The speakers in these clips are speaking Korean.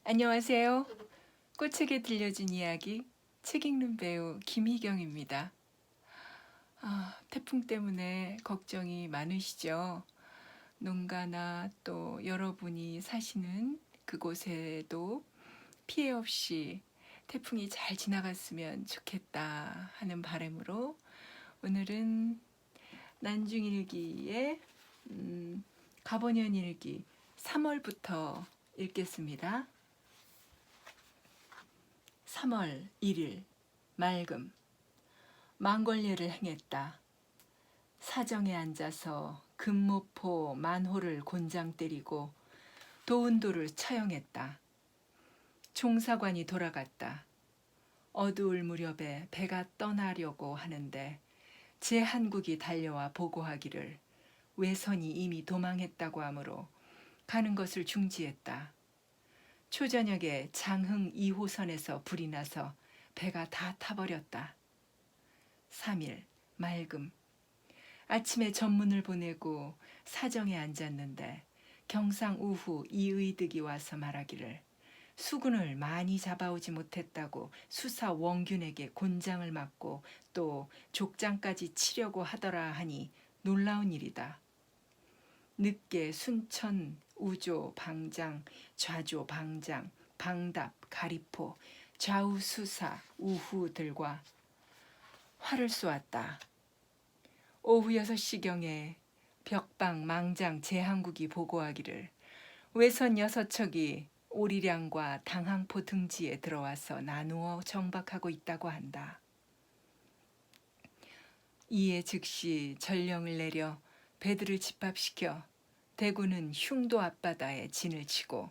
안녕하세요. 꽃책에 들려준 이야기 책 읽는 배우 김희경입니다. 태풍 때문에 걱정이 많으시죠? 농가나 또 여러분이 사시는 그곳에도 피해 없이 태풍이 잘 지나갔으면 좋겠다 하는 바람으로 오늘은 난중일기의 가보년일기 3월부터 읽겠습니다. 3월 1일 맑음 망걸례를 행했다. 사정에 앉아서 금모포 만호를 곤장 때리고 도운도를 처형했다. 총사관이 돌아갔다. 어두울 무렵에 배가 떠나려고 하는데 제한국이 달려와 보고하기를 외선이 이미 도망했다고 하므로 가는 것을 중지했다. 초저녁에 장흥 2호선에서 불이 나서 배가 다 타버렸다. 3일 맑음 아침에 전문을 보내고 사정에 앉았는데 경상 우후 이의득이 와서 말하기를 수군을 많이 잡아오지 못했다고 수사 원균에게 곤장을 맞고 또 족장까지 치려고 하더라 하니 놀라운 일이다. 늦게 순천, 우조, 방장, 좌조, 방장, 방답, 가리포, 좌우 수사, 우후들과 활을 쏘았다. 오후 6시경에 벽방, 망장, 제한국이 보고하기를 외선 6척이 오리량과 당항포 등지에 들어와서 나누어 정박하고 있다고 한다. 이에 즉시 전령을 내려 배들을 집합시켜 대구는 흉도 앞바다에 진을 치고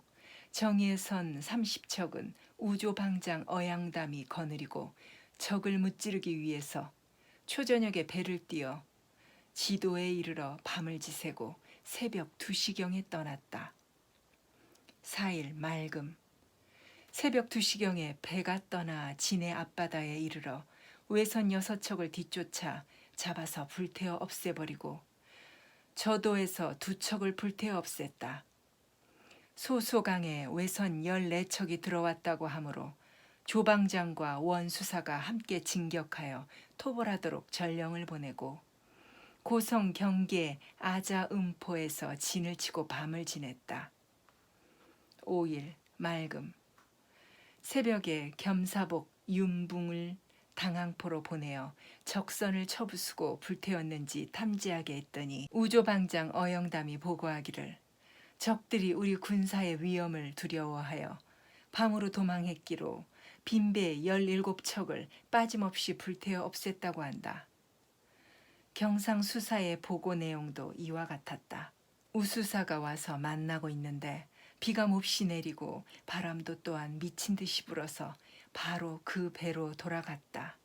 정예선 30척은 우조방장 어양담이 거느리고 적을 무찌르기 위해서 초저녁에 배를 띄어 지도에 이르러 밤을 지새고 새벽 2시경에 떠났다. 4일 맑음 새벽 2시경에 배가 떠나 진해 앞바다에 이르러 외선 6척을 뒤쫓아 잡아서 불태워 없애버리고 저도에서 2척을 불태워 없앴다. 소소강에 외선 14척이 들어왔다고 하므로 조방장과 원수사가 함께 진격하여 토벌하도록 전령을 보내고 고성 경계 아자음포에서 진을 치고 밤을 지냈다. 5일 맑음 새벽에 겸사복 윤붕을 당항포로 보내어 적선을 쳐부수고 불태웠는지 탐지하게 했더니 우조방장 어영담이 보고하기를 적들이 우리 군사의 위험을 두려워하여 밤으로 도망했기로 빈배 17척을 빠짐없이 불태워 없앴다고 한다. 경상수사의 보고 내용도 이와 같았다. 우수사가 와서 만나고 있는데 비가 몹시 내리고 바람도 또한 미친 듯이 불어서 바로 그 배로 돌아갔다.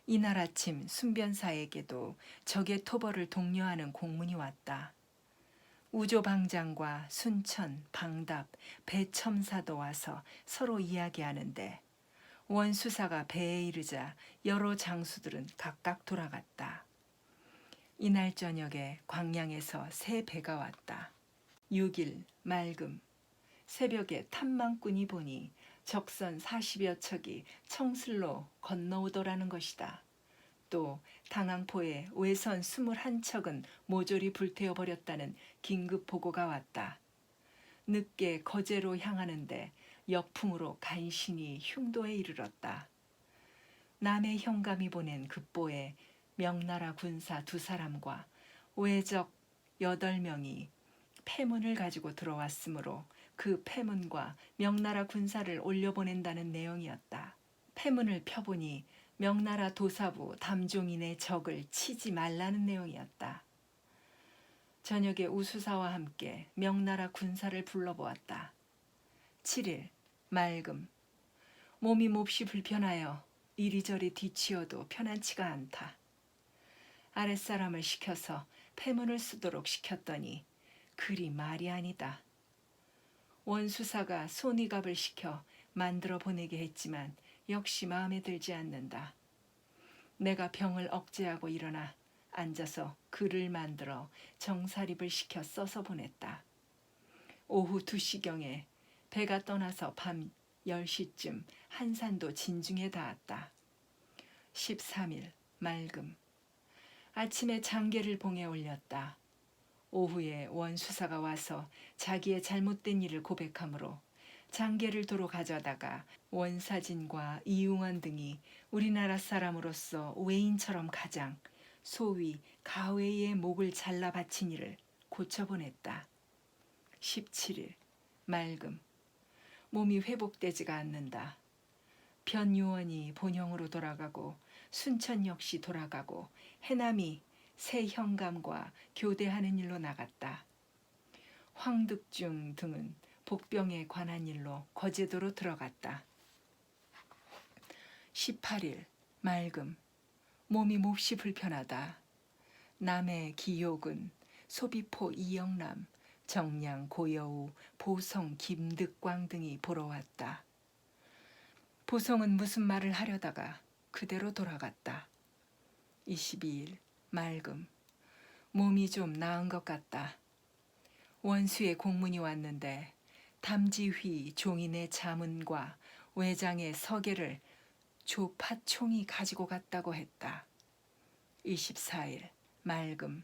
이날 아침 순변사에게도 적의 토벌을 독려하는 공문이 왔다. 우조방장과 순천, 방답, 배첨사도 와서 서로 이야기하는데 원수사가 배에 이르자 여러 장수들은 각각 돌아갔다. 이날 저녁에 광양에서 새 배가 왔다. 6일 맑음 새벽에 탐망꾼이 보니 적선 40여 척이 청슬로 건너오더라는 것이다. 또 당항포에 외선 21척은 모조리 불태워버렸다는 긴급 보고가 왔다. 늦게 거제로 향하는데 역풍으로 간신히 흉도에 이르렀다. 남의 형감이 보낸 급보에 명나라 군사 2사람과 외적 8명이 패문을 가지고 들어왔으므로 그 패문과 명나라 군사를 올려보낸다는 내용이었다. 패문을 펴보니 명나라 도사부 담종인의 적을 치지 말라는 내용이었다. 저녁에 우수사와 함께 명나라 군사를 불러보았다. 7일 맑음 몸이 몹시 불편하여 이리저리 뒤치어도 편안치가 않다. 아랫사람을 시켜서 패문을 쓰도록 시켰더니 그리 말이 아니다. 원수사가 손이갑을 시켜 만들어 보내게 했지만 역시 마음에 들지 않는다. 내가 병을 억제하고 일어나 앉아서 글을 만들어 정사립을 시켜 써서 보냈다. 오후 2시경에 배가 떠나서 밤 10시쯤 한산도 진중에 닿았다. 13일 맑음. 아침에 장계를 봉에 올렸다. 오후에 원수사가 와서 자기의 잘못된 일을 고백하므로 장계를 도로 가져다가 원사진과 이웅원 등이 우리나라 사람으로서 외인처럼 가장 소위 가외의 목을 잘라 바친 이를 고쳐보냈다. 17일 맑음. 몸이 회복되지가 않는다. 변유원이 본영으로 돌아가고 순천 역시 돌아가고 해남이 새 형감과 교대하는 일로 나갔다. 황득중 등은 복병에 관한 일로 거제도로 들어갔다. 18일 맑음. 몸이 몹시 불편하다. 남해 기욕은 소비포 이영남, 정량 고여우, 보성 김득광 등이 보러 왔다. 보성은 무슨 말을 하려다가 그대로 돌아갔다. 22일 맑음. 몸이 좀 나은 것 같다. 원수의 공문이 왔는데 담지휘 종인의 자문과 외장의 서계를 조파총이 가지고 갔다고 했다. 24일 맑음.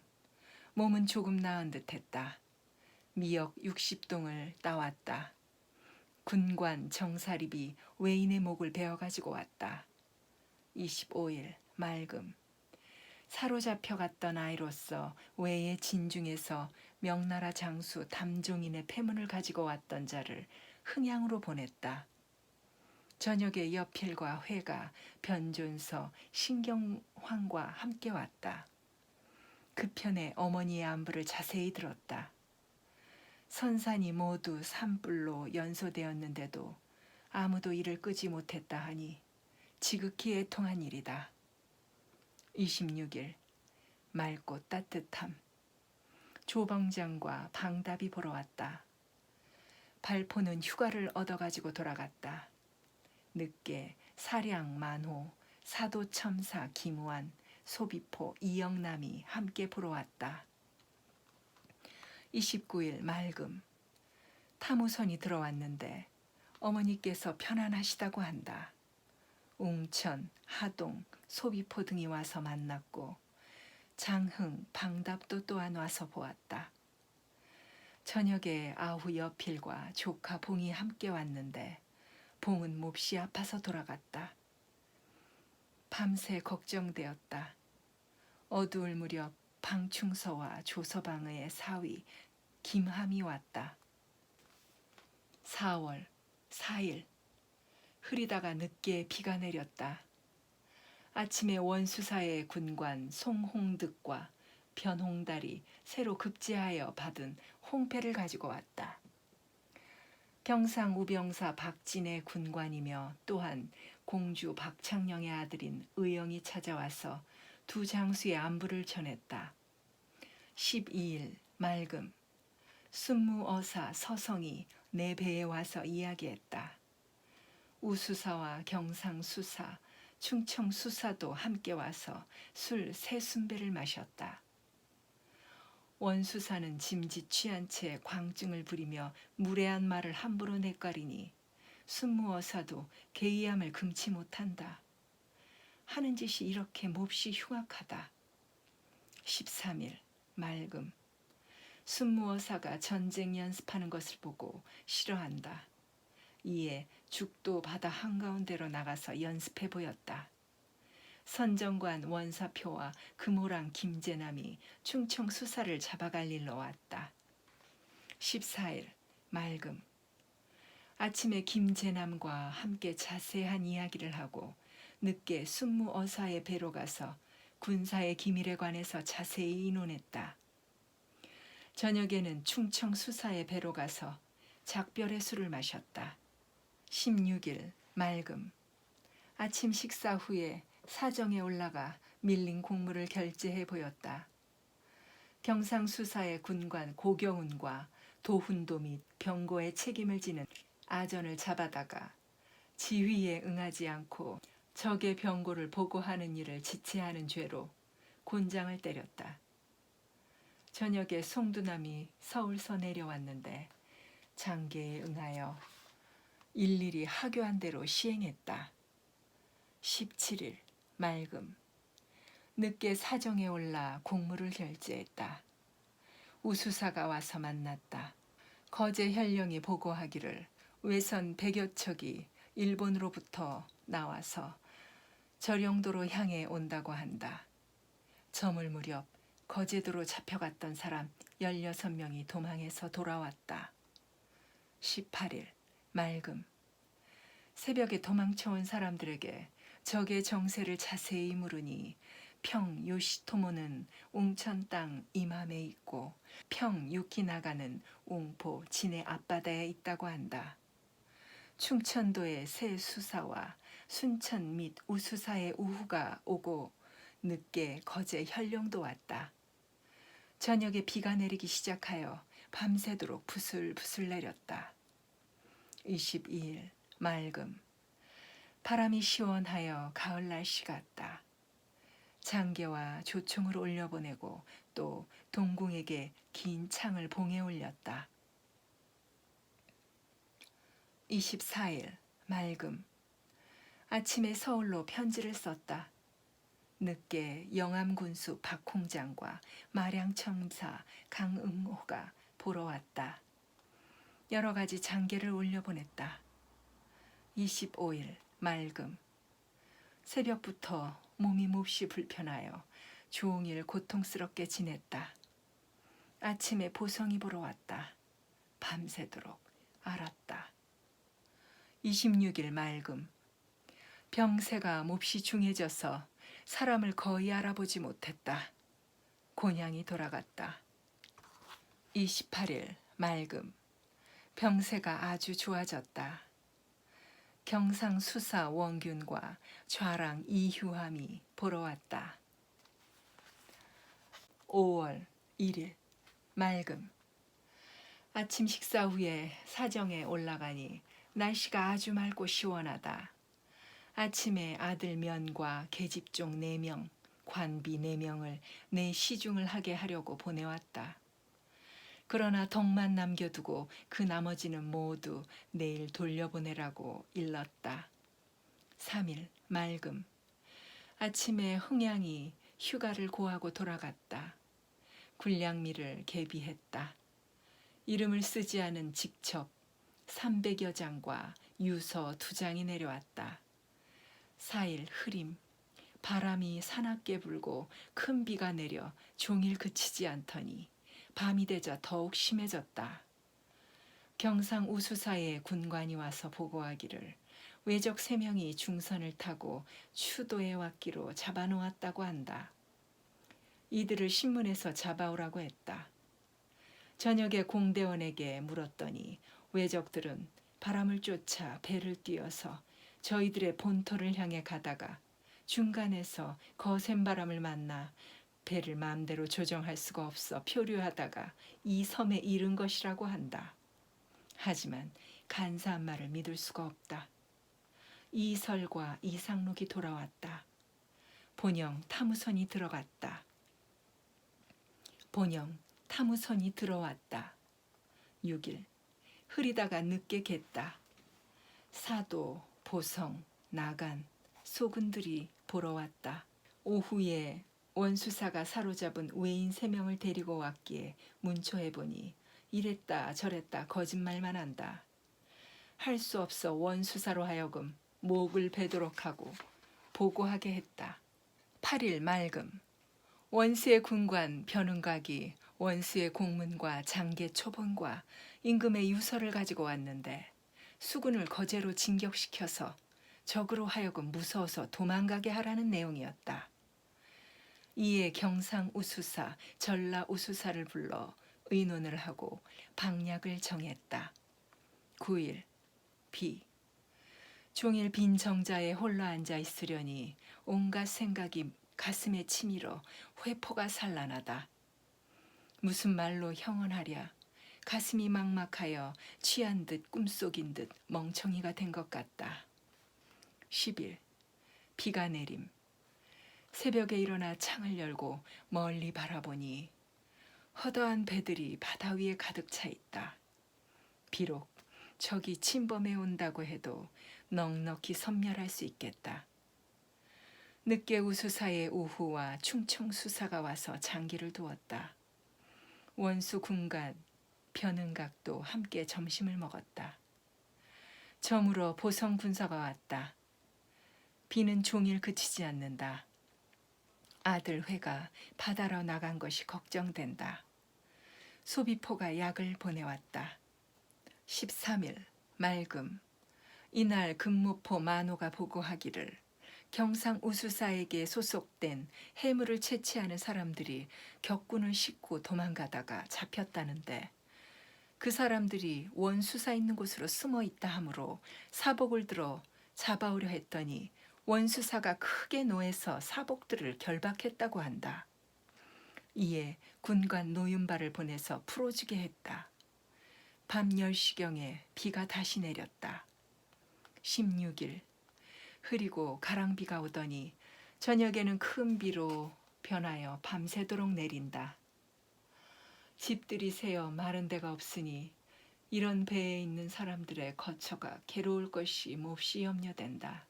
몸은 조금 나은 듯했다. 미역 60동을 따왔다. 군관 정사립이 외인의 목을 베어가지고 왔다. 25일 맑음. 사로잡혀 갔던 아이로서 외의 진중에서 명나라 장수 담종인의 패문을 가지고 왔던 자를 흥양으로 보냈다. 저녁에 여필과 회가 변존서 신경황과 함께 왔다. 그 편에 어머니의 안부를 자세히 들었다. 선산이 모두 산불로 연소되었는데도 아무도 이를 끄지 못했다 하니 지극히 애통한 일이다. 26일 맑고 따뜻함. 조방장과 방답이 보러 왔다. 발포는 휴가를 얻어가지고 돌아갔다. 늦게 사량 만호, 사도첨사 김우한, 소비포 이영남이 함께 보러 왔다. 29일 맑음. 타무선이 들어왔는데 어머니께서 편안하시다고 한다. 웅천, 하동, 소비포 등이 와서 만났고 장흥, 방답도 또한 와서 보았다. 저녁에 아후 여필과 조카 봉이 함께 왔는데 봉은 몹시 아파서 돌아갔다. 밤새 걱정되었다. 어두울 무렵 방충서와 조서방의 사위 김함이 왔다. 4월 4일 흐리다가 늦게 비가 내렸다. 아침에 원수사의 군관 송홍득과 변홍달이 새로 급제하여 받은 홍패를 가지고 왔다. 경상 우병사 박진의 군관이며 또한 공주 박창령의 아들인 의영이 찾아와서 두 장수의 안부를 전했다. 12일 맑음. 순무어사 서성이 내 배에 와서 이야기했다. 우수사와 경상수사, 충청수사도 함께 와서 술 3순배를 마셨다. 원수사는 짐짓 취한 채 광증을 부리며 무례한 말을 함부로 내까리니 순무어사도 개의함을 금치 못한다. 하는 짓이 이렇게 몹시 흉악하다. 13일 맑음. 순무어사가 전쟁 연습하는 것을 보고 싫어한다. 이에 죽도 바다 한가운데로 나가서 연습해 보였다. 선정관 원사표와 금호랑 김재남이 충청 수사를 잡아갈 일로 왔다. 14일 맑음. 아침에 김재남과 함께 자세한 이야기를 하고 늦게 순무어사의 배로 가서 군사의 기밀에 관해서 자세히 의논했다. 저녁에는 충청 수사의 배로 가서 작별의 술을 마셨다. 16일 맑음. 아침 식사 후에 사정에 올라가 밀린 공무를 결제해 보였다. 경상수사의 군관 고경운과 도훈도 및 병고의 책임을 지는 아전을 잡아다가 지휘에 응하지 않고 적의 병고를 보고하는 일을 지체하는 죄로 곤장을 때렸다. 저녁에 송두남이 서울서 내려왔는데 장계에 응하여 일일이 하교한 대로 시행했다. 17일 맑음. 늦게 사정에 올라 공무를 결제했다. 우수사가 와서 만났다. 거제 현령이 보고하기를 외선 100여 척이 일본으로부터 나와서 절용도로 향해 온다고 한다. 저물 무렵 거제도로 잡혀갔던 사람 16명이 도망해서 돌아왔다. 18일 맑음. 새벽에 도망쳐온 사람들에게 적의 정세를 자세히 물으니 평 요시토모는 웅천 땅 이맘에 있고 평 유키나가는 웅포 진해 앞바다에 있다고 한다. 충천도의 새 수사와 순천 및 우수사의 우후가 오고 늦게 거제 현령도 왔다. 저녁에 비가 내리기 시작하여 밤새도록 부슬부슬 내렸다. 22일 맑음. 바람이 시원하여 가을 날씨 같다. 장계와 조총을 올려보내고 또 동궁에게 긴 창을 봉해 올렸다. 24일 맑음. 아침에 서울로 편지를 썼다. 늦게 영암군수 박홍장과 마량청사 강응호가 보러 왔다. 여러 가지 장계를 올려보냈다. 25일 맑음. 새벽부터 몸이 몹시 불편하여 종일 고통스럽게 지냈다. 아침에 보성이 보러 왔다. 밤새도록 앓았다. 26일 맑음. 병세가 몹시 중해져서 사람을 거의 알아보지 못했다. 곤양이 돌아갔다. 28일 맑음. 병세가 아주 좋아졌다. 경상수사 원균과 좌랑 이휴함이 보러 왔다. 5월 1일 맑음. 아침 식사 후에 사정에 올라가니 날씨가 아주 맑고 시원하다. 아침에 아들 면과 계집종 4명, 관비 4명을 내 시중을 하게 하려고 보내왔다. 그러나 덕만 남겨두고 그 나머지는 모두 내일 돌려보내라고 일렀다. 3일 맑음. 아침에 흥양이 휴가를 고하고 돌아갔다. 군량미를 계비했다. 이름을 쓰지 않은 직첩 300여 장과 유서 2장이 내려왔다. 4일 흐림. 바람이 사납게 불고 큰 비가 내려 종일 그치지 않더니 밤이 되자 더욱 심해졌다. 경상 우수사에 군관이 와서 보고하기를 외적 3명이 중선을 타고 추도에 왔기로 잡아놓았다고 한다. 이들을 신문에서 잡아오라고 했다. 저녁에 공대원에게 물었더니 외적들은 바람을 쫓아 배를 띄어서 저희들의 본토를 향해 가다가 중간에서 거센 바람을 만나 배를 마음대로 조정할 수가 없어 표류하다가 이 섬에 이른 것이라고 한다. 하지만 간사한 말을 믿을 수가 없다. 이설과 이상록이 돌아왔다. 본영 탐우선이 들어갔다. 본영 탐우선이 들어왔다. 6일 흐리다가 늦게 겠다. 사도, 보성, 나간, 소군들이 보러 왔다. 오후에 원수사가 사로잡은 외인 3명을 데리고 왔기에 문초해보니 이랬다 저랬다 거짓말만 한다. 할 수 없어 원수사로 하여금 목을 베도록 하고 보고하게 했다. 8일 맑음. 원수의 군관 변은각이 원수의 공문과 장계 초본과 임금의 유서를 가지고 왔는데 수군을 거제로 진격시켜서 적으로 하여금 무서워서 도망가게 하라는 내용이었다. 이에 경상 우수사, 전라 우수사를 불러 의논을 하고 방략을 정했다. 9일 비. 종일 빈 정자에 홀로 앉아 있으려니 온갖 생각이 가슴에 치밀어 회포가 산란하다. 무슨 말로 형언하랴. 가슴이 막막하여 취한 듯 꿈속인 듯 멍청이가 된 것 같다. 10일 비가 내림. 새벽에 일어나 창을 열고 멀리 바라보니 허다한 배들이 바다 위에 가득 차 있다. 비록 적이 침범해 온다고 해도 넉넉히 섬멸할 수 있겠다. 늦게 우수사의 오후와 충청 수사가 와서 장기를 두었다. 원수 군간, 변은각도 함께 점심을 먹었다. 저물어 보성 군사가 왔다. 비는 종일 그치지 않는다. 아들 회가 바다로 나간 것이 걱정된다. 소비포가 약을 보내왔다. 13일 맑음. 이날 금무포 만호가 보고하기를 경상 우수사에게 소속된 해물을 채취하는 사람들이 격군을 싣고 도망가다가 잡혔다는데 그 사람들이 원수사 있는 곳으로 숨어 있다 하므로 사복을 들어 잡아오려 했더니 원수사가 크게 노해서 사복들을 결박했다고 한다. 이에 군관 노윤발을 보내서 풀어주게 했다. 밤 10시경에 비가 다시 내렸다. 16일 흐리고 가랑비가 오더니 저녁에는 큰 비로 변하여 밤새도록 내린다. 집들이 새어 마른 데가 없으니 이런 배에 있는 사람들의 거처가 괴로울 것이 몹시 염려된다.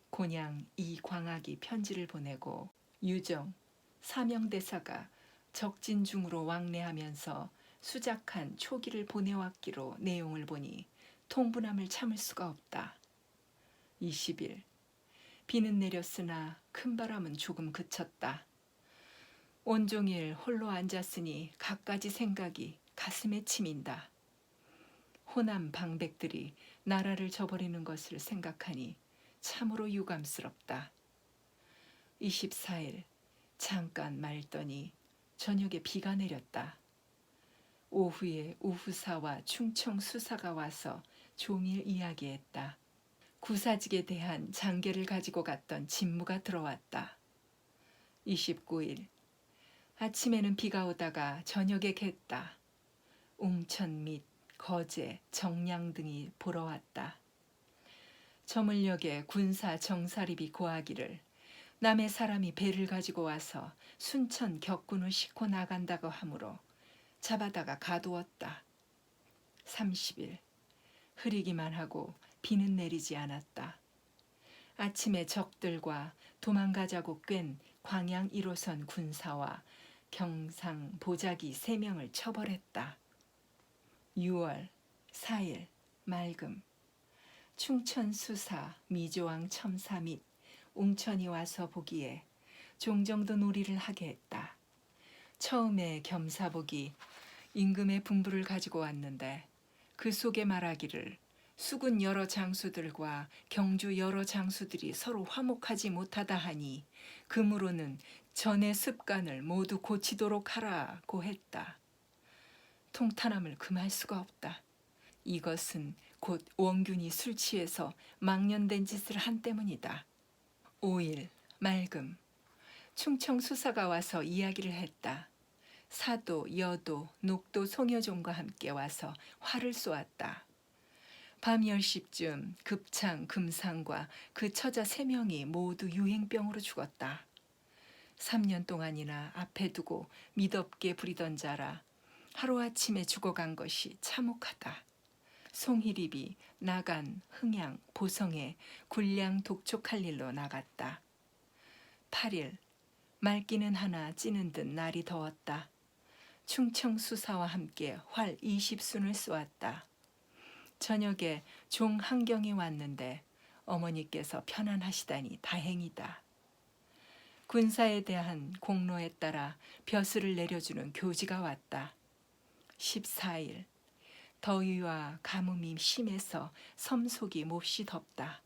곤양 이광학이 편지를 보내고 유정 사명대사가 적진 중으로 왕래하면서 수작한 초기를 보내왔기로 내용을 보니 통분함을 참을 수가 없다. 20일 비는 내렸으나 큰 바람은 조금 그쳤다. 온종일 홀로 앉았으니 갖가지 생각이 가슴에 치민다. 호남 방백들이 나라를 저버리는 것을 생각하니 참으로 유감스럽다. 24일 잠깐 맑더니 저녁에 비가 내렸다. 오후에 우후사와 충청 수사가 와서 종일 이야기했다. 구사직에 대한 장계를 가지고 갔던 진무가 들어왔다. 29일 아침에는 비가 오다가 저녁에 갰다. 웅천 및 거제, 정량 등이 보러 왔다. 저물녘에 군사 정사립이 고하기를 남의 사람이 배를 가지고 와서 순천 격군을 싣고 나간다고 하므로 잡아다가 가두었다. 30일 흐리기만 하고 비는 내리지 않았다. 아침에 적들과 도망가자고 꽹 광양 1호선 군사와 경상 보자기 3명을 처벌했다. 6월 4일 맑음. 충천 수사 미조왕 첨사 및 웅천이 와서 보기에 종정도 놀이를 하게 했다. 처음에 겸사복이 임금의 분부를 가지고 왔는데 그 속에 말하기를 수군 여러 장수들과 경주 여러 장수들이 서로 화목하지 못하다 하니 금으로는 전의 습관을 모두 고치도록 하라고 했다. 통탄함을 금할 수가 없다. 이것은 곧 원균이 술 취해서 망년된 짓을 한 때문이다. 5일 맑음. 충청 수사가 와서 이야기를 했다. 사도, 여도, 녹도 송여종과 함께 와서 활을 쏘았다. 밤 10시쯤 급창, 금상과 그 처자 3명이 모두 유행병으로 죽었다. 3년 동안이나 앞에 두고 미덥게 부리던 자라 하루아침에 죽어간 것이 참혹하다. 송희립이 나간, 흥양, 보성에 군량 독촉할 일로 나갔다. 8일 맑기는 하나 찌는 듯 날이 더웠다. 충청 수사와 함께 활 20순을 쏘았다. 저녁에 종 한경이 왔는데 어머니께서 편안하시다니 다행이다. 군사에 대한 공로에 따라 벼슬을 내려주는 교지가 왔다. 14일 더위와 가뭄이 심해서 섬속이 몹시 덥다.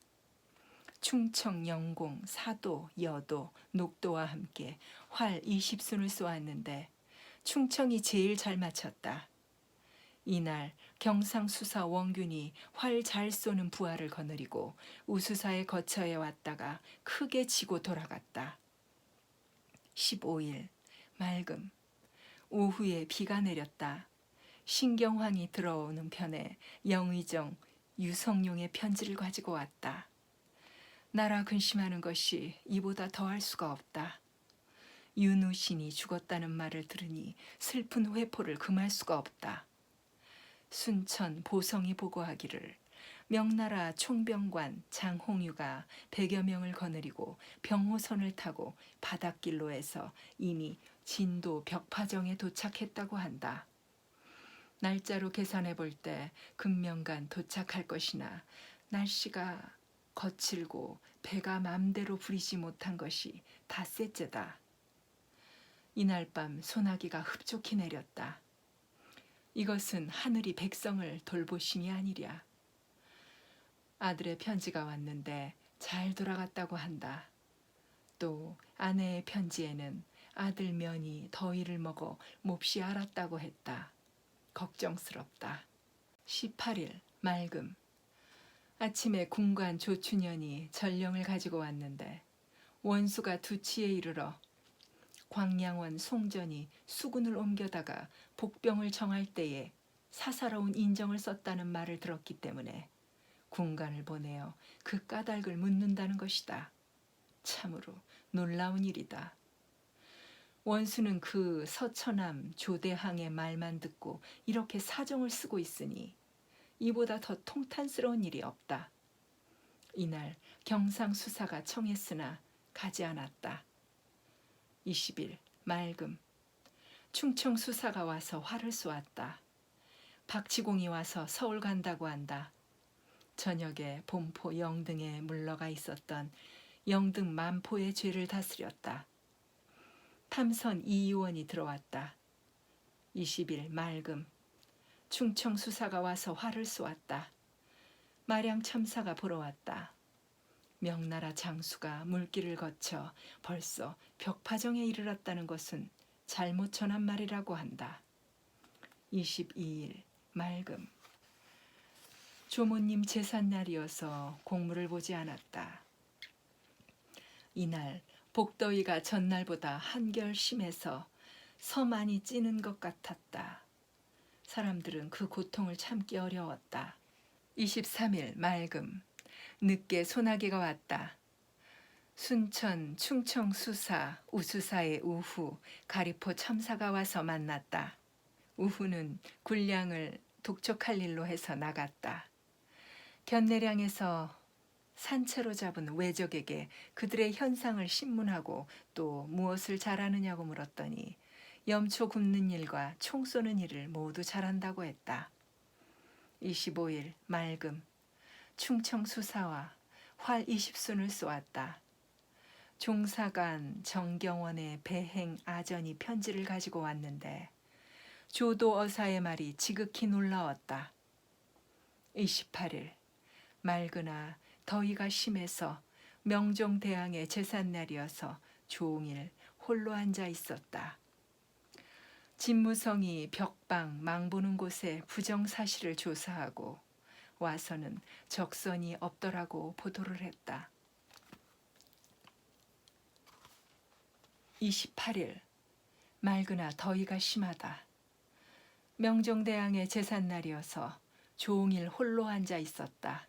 충청, 영공, 사도, 여도, 녹도와 함께 활 20순을 쏘았는데 충청이 제일 잘 맞췄다. 이날 경상수사 원균이 활 잘 쏘는 부하를 거느리고 우수사의 거처에 왔다가 크게 지고 돌아갔다. 15일 맑음. 오후에 비가 내렸다. 신경황이 들어오는 편에 영의정 유성룡의 편지를 가지고 왔다. 나라 근심하는 것이 이보다 더할 수가 없다. 윤우신이 죽었다는 말을 들으니 슬픈 회포를 금할 수가 없다. 순천 보성이 보고하기를 명나라 총병관 장홍유가 100여 명을 거느리고 병호선을 타고 바닷길로 해서 이미 진도 벽파정에 도착했다고 한다. 날짜로 계산해 볼 때 금명간 도착할 것이나 날씨가 거칠고 배가 맘대로 부리지 못한 것이 닷새째다. 이날 밤 소나기가 흡족히 내렸다. 이것은 하늘이 백성을 돌보심이 아니랴. 아들의 편지가 왔는데 잘 돌아갔다고 한다. 또 아내의 편지에는 아들 면이 더위를 먹어 몹시 앓았다고 했다. 걱정스럽다. 18일 맑음. 아침에 군관 조춘현이 전령을 가지고 왔는데 원수가 두치에 이르러 광양원 송전이 수군을 옮겨다가 복병을 정할 때에 사사로운 인정을 썼다는 말을 들었기 때문에 군관을 보내어 그 까닭을 묻는다는 것이다. 참으로 놀라운 일이다. 원수는 그 서처남 조대항의 말만 듣고 이렇게 사정을 쓰고 있으니 이보다 더 통탄스러운 일이 없다. 이날 경상수사가 청했으나 가지 않았다. 20일 맑음. 충청수사가 와서 화를 쏘았다. 박치공이 와서 서울 간다고 한다. 저녁에 본포 영등에 물러가 있었던 영등 만포의 죄를 다스렸다. 탐선 이 의원이 들어왔다. 20일 맑음. 충청수사가 와서 화를 쏘았다. 마량 첨사가 보러 왔다. 명나라 장수가 물길을 거쳐 벌써 벽파정에 이르렀다는 것은 잘못 전한 말이라고 한다. 22일 맑음. 조모님 제삿날이어서 공무를 보지 않았다. 이날 복더위가 전날보다 한결 심해서 서만이 찌는 것 같았다. 사람들은 그 고통을 참기 어려웠다. 23일 맑음. 늦게 소나기가 왔다. 순천 충청수사 우수사의 우후 가리포 첨사가 와서 만났다. 우후는 군량을 독촉할 일로 해서 나갔다. 견내량에서 산채로 잡은 외적에게 그들의 현상을 신문하고 또 무엇을 잘하느냐고 물었더니 염초 굽는 일과 총 쏘는 일을 모두 잘한다고 했다. 25일 맑음. 충청수사와 활 20순을 쏘았다. 종사관 정경원의 배행 아전이 편지를 가지고 왔는데 조도 어사의 말이 지극히 놀라웠다. 28일 맑으나 더위가 심해서 명종대왕의 제삿날이어서 종일 홀로 앉아 있었다. 진무성이 벽방 망보는 곳에 부정사실을 조사하고 와서는 적선이 없더라고 보도를 했다. 28일 맑으나 더위가 심하다. 명종대왕의 제삿날이어서 종일 홀로 앉아 있었다.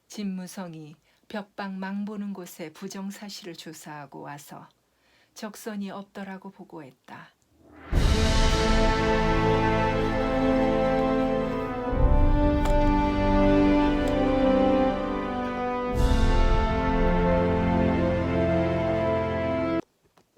진무성이 벽방 망보는 곳에 부정사실을 조사하고 와서 적선이 없더라고 보고했다.